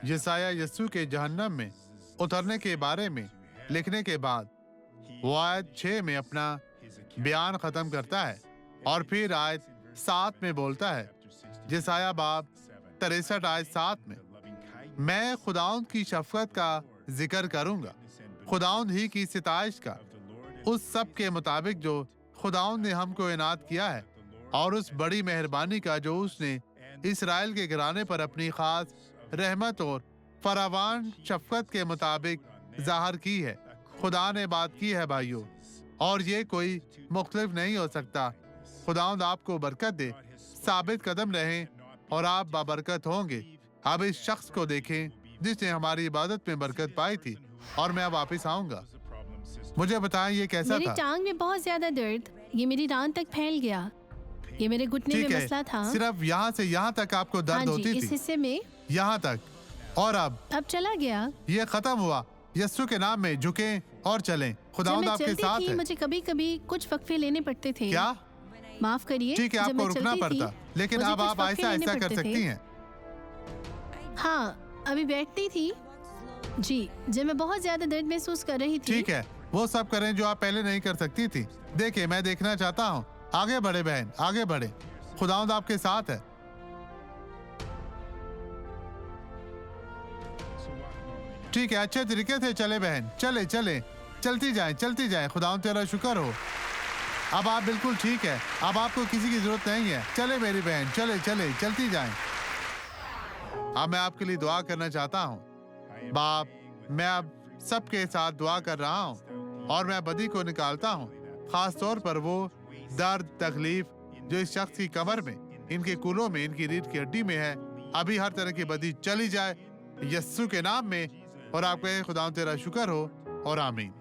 यसाया यस्सु के जहन्नम में उतरने के बारे में लिखने के बाद वो आयत 6 में अपना बयान खत्म करता है और फिर आयत 7 में बोलता है, यसाया बाब 63 आयत 7 में, मैं खुदाउंद की शफकत का जिक्र करूंगा, खुदाउंद ही की सिताइश का, उस सब के मुताबिक जो खुदाउंद ने हमको इनात किया है, और उस बड़ी मेहरबानी का जो उसने इस्राएल के घराने पर अपनी खास रहमत और फरावान शफकत के मुताबिक जाहिर की है। खुदा ने बात की है भाइयों, और ये कोई मुख्तलिफ नहीं हो सकता। खुदावंद आपको बरकत दे, साबित कदम रहें और आप बाबरकत होंगे। अब इस शख्स को देखें जिसने हमारी इबादत में बरकत पाई थी, और मैं वापस आऊंगा। मुझे बताएं ये कैसा मेरी था? टांग में बहुत ज्यादा दर्द, ये मेरी रान तक फैल गया। ये मेरे घुटने में ठीक है, मसला था। सिर्फ यहाँ से यहाँ तक आपको हाँ दर्द जी, होती इस थी, हिस्से में। यहाँ तक, और अब चला गया। ये खत्म हुआ। यस्सु के नाम में झुकें और चलें। जब खुदावंद मैं आपके चलती साथ थी, है। मुझे कभी कभी कुछ वक्फे लेने पड़ते थे। क्या? माफ करिए, ठीक है, जब आपको मैं रुकना चलती थी, पड़ता, लेकिन मुझे अब कुछ आप वक्फे ऐसा लेने ऐसा कर पड़ते सकती थे। हैं। हाँ, अभी बैठती थी जी, जब मैं बहुत ज्यादा दर्द महसूस कर रही थी। ठीक है, वो सब करें जो आप पहले नहीं कर सकती थी। देखिए, मैं देखना चाहता हूँ। आगे बढ़े बहन, आगे बढ़े। खुदावंद आपके साथ है। ठीक है, अच्छे तरीके से चले बहन, चले चले, चलती जाएं। खुदावंद तेरा शुक्र हो। अब आप बिल्कुल ठीक है, अब आपको किसी की जरूरत नहीं है। चले मेरी बहन, चले चले, चलती जाएं। अब मैं आपके लिए दुआ करना चाहता हूँ। बाप, मैं अब सबके साथ दुआ कर रहा हूँ और मैं बदी को निकालता हूँ, खास तौर पर वो दर्द तकलीफ जो इस शख्स की कमर में, इनके कूलों में, इनकी रीढ़ की हड्डी में है। अभी हर तरह की बदी चली जाए यस्सु के नाम में, और आपके खुदा तेरा शुक्र हो, और आमीन।